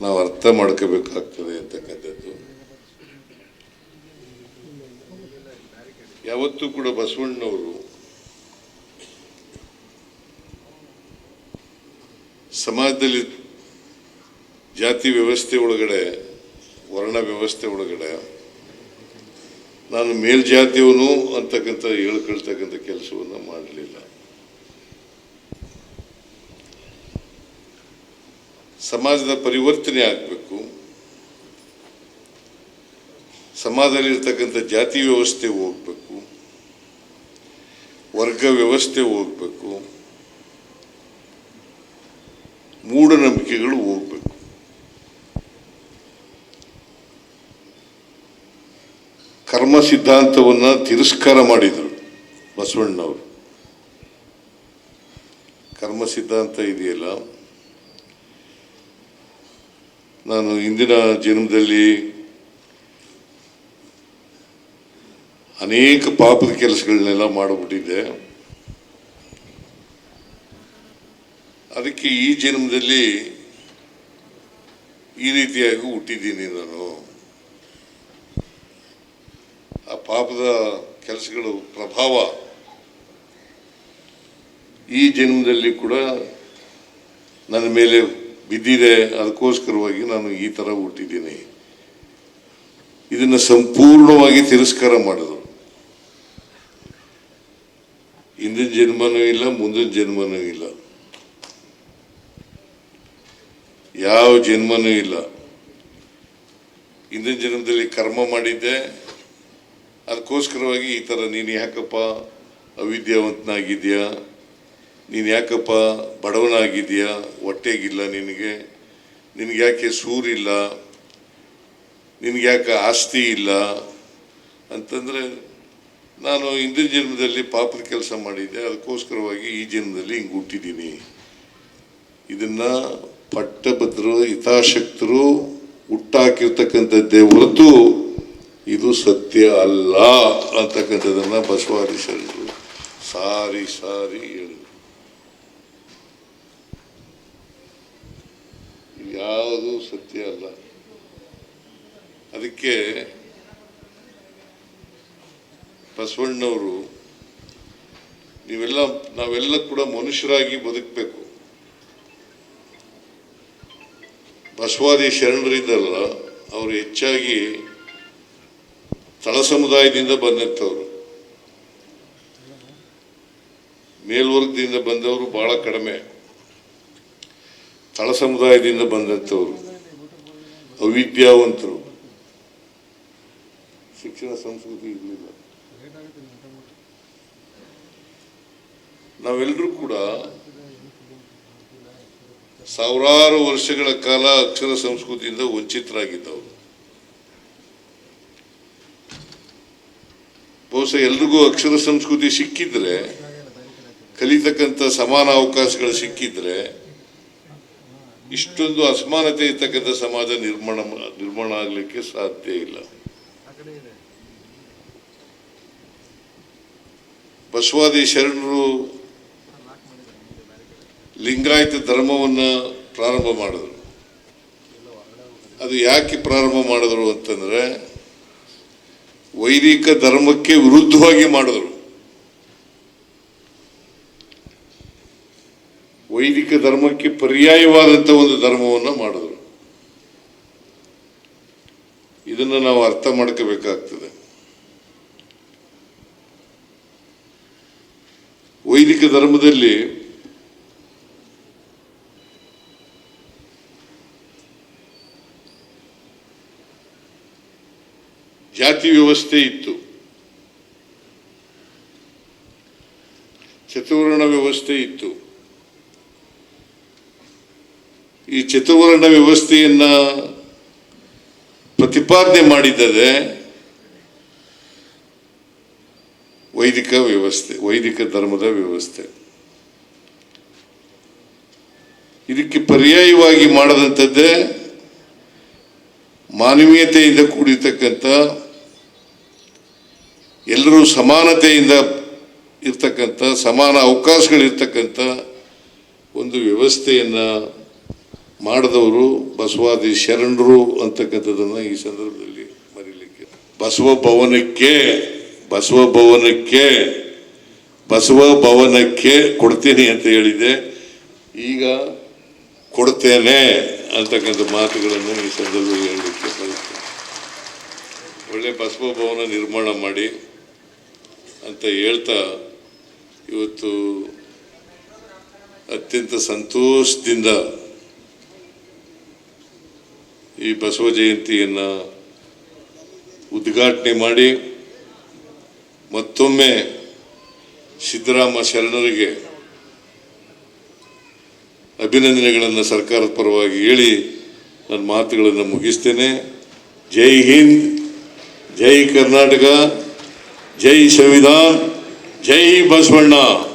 ನಾವು ಅರ್ಥ ಮಾಡ್ಕೋಬೇಕಾಗ್ತದೆ ಅಂತಕ್ಕಂಥದ್ದು. ಯಾವತ್ತೂ ಕೂಡ ಬಸವಣ್ಣನವರು ಸಮಾಜದಲ್ಲಿ ಜಾತಿ ವ್ಯವಸ್ಥೆ ಒಳಗಡೆ, ವರ್ಣ ವ್ಯವಸ್ಥೆ ಒಳಗಡೆ ನಾನು ಮೇಲ್ಜಾತಿಯವನು ಅಂತಕ್ಕಂಥ ಹೇಳ್ಕೊಳ್ತಕ್ಕಂಥ ಕೆಲಸವನ್ನು ಮಾಡಲಿಲ್ಲ. ಸಮಾಜದ ಪರಿವರ್ತನೆ ಆಗಬೇಕು, ಸಮಾಜದಲ್ಲಿರ್ತಕ್ಕಂಥ ಜಾತಿ ವ್ಯವಸ್ಥೆ ಹೋಗ್ಬೇಕು, ವರ್ಗ ವ್ಯವಸ್ಥೆ ಹೋಗ್ಬೇಕು, ಮೂಢನಂಬಿಕೆಗಳು ಹೋಗ್ಬೇಕು. ಕರ್ಮ ಸಿದ್ಧಾಂತವನ್ನು ತಿರಸ್ಕಾರ ಮಾಡಿದರು ಬಸವಣ್ಣನವರು. ಕರ್ಮ ಸಿದ್ಧಾಂತ ಇದೆಯಲ್ಲ, ನಾನು ಇಂದಿನ ಜನ್ಮದಲ್ಲಿ ಅನೇಕ ಪಾಪದ ಕೆಲಸಗಳನ್ನೆಲ್ಲ ಮಾಡಿಬಿಟ್ಟಿದ್ದೆ, ಅದಕ್ಕೆ ಈ ಜನ್ಮದಲ್ಲಿ ಈ ರೀತಿಯಾಗಿ ಹುಟ್ಟಿದ್ದೀನಿ. ನಾನು ಆ ಪಾಪದ ಕೆಲಸಗಳು ಪ್ರಭಾವ ಈ ಜನ್ಮದಲ್ಲಿ ಕೂಡ ನನ್ನ ಮೇಲೆ ಬಿದ್ದಿದೆ, ಅದಕ್ಕೋಸ್ಕರವಾಗಿ ನಾನು ಈ ಥರ ಹುಟ್ಟಿದ್ದೀನಿ. ಇದನ್ನು ಸಂಪೂರ್ಣವಾಗಿ ತಿರಸ್ಕಾರ ಮಾಡಿದರು. ಹಿಂದಿನ ಜನ್ಮನೂ ಇಲ್ಲ, ಮುಂದಿನ ಜನ್ಮನೂ ಇಲ್ಲ, ಯಾವ ಜನ್ಮನೂ ಇಲ್ಲ. ಹಿಂದಿನ ಜನ್ಮದಲ್ಲಿ ಕರ್ಮ ಮಾಡಿದ್ದೆ, ಅದಕ್ಕೋಸ್ಕರವಾಗಿ ಈ ಥರ ನೀನು ಯಾಕಪ್ಪ ಅವಿದ್ಯಾವಂತನಾಗಿದೆಯಾ, ನೀನು ಯಾಕಪ್ಪ ಬಡವನಾಗಿದೆಯಾ, ಹೊಟ್ಟೆಗಿಲ್ಲ ನಿನಗೆ ಯಾಕೆ ಸೂರಿಲ್ಲ, ನಿನಗೆ ಯಾಕೆ ಆಸ್ತಿ ಇಲ್ಲ ಅಂತಂದರೆ, ನಾನು ಹಿಂದಿನ ಜನ್ಮದಲ್ಲಿ ಪಾಪದ ಕೆಲಸ ಮಾಡಿದ್ದೆ, ಅದಕ್ಕೋಸ್ಕರವಾಗಿ ಈ ಜನ್ಮದಲ್ಲಿ ಹಿಂಗೆ ಹುಟ್ಟಿದ್ದೀನಿ. ಇದನ್ನು ಪಟ್ಟಭದ್ರರು ಹಿತಾಸಕ್ತರು ಹುಟ್ಟಾಕಿರ್ತಕ್ಕಂಥದ್ದೇ ಹೊರತು ಇದು ಸತ್ಯ ಅಲ್ಲ ಅಂತಕ್ಕಂಥದ್ದನ್ನು ಬಸವಾದಿ ಶರಣರು ಸಾರಿ ಸಾರಿ ಹೇಳಿದರು. ಯಾವುದು ಸತ್ಯ ಅಲ್ಲ. ಅದಕ್ಕೆ ಬಸವಣ್ಣವರು ನಾವೆಲ್ಲ ಕೂಡ ಮನುಷ್ಯರಾಗಿ ಬದುಕಬೇಕು. ಬಸವಾದಿ ಶರಣರಿದ್ದಲ್ಲ, ಅವರು ಹೆಚ್ಚಾಗಿ ತಳ ಸಮುದಾಯದಿಂದ ಬಂದಂಥವ್ರು, ಮೇಲ್ವರ್ಗದಿಂದ ಬಂದವರು ಬಹಳ ಕಡಿಮೆ. ತಳ ಸಮುದಾಯದಿಂದ ಬಂದಂಥವ್ರು ಅವಿದ್ಯಾವಂತರು, ಶಿಕ್ಷಣ ಸಂಸ್ಕೃತಿ ಇರಲಿಲ್ಲ. ನಾವೆಲ್ಲರೂ ಕೂಡ ಸಾವಿರಾರು ವರ್ಷಗಳ ಕಾಲ ಅಕ್ಷರ ಸಂಸ್ಕೃತಿಯಿಂದ ವಂಚಿತರಾಗಿದ್ದವರು. ಬಹುಶಃ ಎಲ್ರಿಗೂ ಅಕ್ಷರ ಸಂಸ್ಕೃತಿ ಸಿಕ್ಕಿದ್ರೆ, ಕಲಿತಕ್ಕಂಥ ಸಮಾನ ಅವಕಾಶಗಳು ಸಿಕ್ಕಿದ್ರೆ, ಇಷ್ಟೊಂದು ಅಸಮಾನತೆ ಇರ್ತಕ್ಕಂಥ ಸಮಾಜ ನಿರ್ಮಾಣ ಆಗಲಿಕ್ಕೆ ಸಾಧ್ಯ ಇಲ್ಲ. ಬಸವಾದಿ ಶರಣರು ಲಿಂಗಾಯತ ಧರ್ಮವನ್ನು ಪ್ರಾರಂಭ ಮಾಡಿದ್ರು. ಅದು ಯಾಕೆ ಪ್ರಾರಂಭ ಮಾಡಿದ್ರು ಅಂತಂದ್ರೆ, ವೈದಿಕ ಧರ್ಮಕ್ಕೆ ವಿರುದ್ಧವಾಗಿ ಮಾಡಿದ್ರು. ವೈದಿಕ ಧರ್ಮಕ್ಕೆ ಪರ್ಯಾಯವಾದಂಥ ಒಂದು ಧರ್ಮವನ್ನು ಮಾಡಿದ್ರು. ಇದನ್ನು ನಾವು ಅರ್ಥ ಮಾಡ್ಕೋಬೇಕಾಗ್ತದೆ. ವೈದಿಕ ಧರ್ಮದಲ್ಲಿ ಜಾತಿ ವ್ಯವಸ್ಥೆ ಇತ್ತು, ಚತುರ್ವರ್ಣ ವ್ಯವಸ್ಥೆ ಇತ್ತು. ಈ ಚತುರ್ವರ್ಣ ವ್ಯವಸ್ಥೆಯನ್ನ ಪ್ರತಿಪಾದನೆ ಮಾಡಿದರೆ ವೈದಿಕ ವ್ಯವಸ್ಥೆ, ವೈದಿಕ ಧರ್ಮದ ವ್ಯವಸ್ಥೆ. ಇದಕ್ಕೆ ಪರ್ಯಾಯವಾಗಿ ಮಾಡದಂಥದ್ದೇ ಮಾನವೀಯತೆಯಿಂದ ಕೂಡಿರ್ತಕ್ಕಂಥ, ಎಲ್ಲರೂ ಸಮಾನತೆಯಿಂದ ಇರ್ತಕ್ಕಂಥ, ಸಮಾನ ಅವಕಾಶಗಳಿರ್ತಕ್ಕಂಥ ಒಂದು ವ್ಯವಸ್ಥೆಯನ್ನು ಮಾಡಿದವರು ಬಸವಾದಿ ಶರಣರು ಅಂತಕ್ಕಂಥದ್ದನ್ನು ಈ ಸಂದರ್ಭದಲ್ಲಿ ಮರೀಲಿಕ್ಕೆ ಬಸವ ಭವನಕ್ಕೆ ಕೊಡ್ತೀನಿ ಅಂತ ಹೇಳಿದೆ. ಈಗ ಕೊಡ್ತೇನೆ ಅಂತಕ್ಕಂಥ ಮಾತುಗಳನ್ನು ಈ ಸಂದರ್ಭದಲ್ಲಿ ಹೇಳಲಿಕ್ಕೆ ಬಯಸ್ತೇನೆ. ಒಳ್ಳೆ ಬಸವ ಭವನ ನಿರ್ಮಾಣ ಮಾಡಿ ಅಂತ ಹೇಳ್ತಾ ಇವತ್ತು ಅತ್ಯಂತ ಸಂತೋಷದಿಂದ ಈ ಬಸವ ಜಯಂತಿಯನ್ನು ಉದ್ಘಾಟನೆ ಮಾಡಿ ಮತ್ತೊಮ್ಮೆ ಸಿದ್ದರಾಮ ಶರಣರಿಗೆ ಅಭಿನಂದನೆಗಳನ್ನು ಸರ್ಕಾರದ ಪರವಾಗಿ ಹೇಳಿ ನನ್ನ ಮಾತುಗಳನ್ನು ಮುಗಿಸ್ತೇನೆ. ಜೈ ಹಿಂದ್, ಜೈ ಕರ್ನಾಟಕ, ಜೈ ಸಂವಿಧಾನ, ಜೈ ಬಸವಣ್ಣ.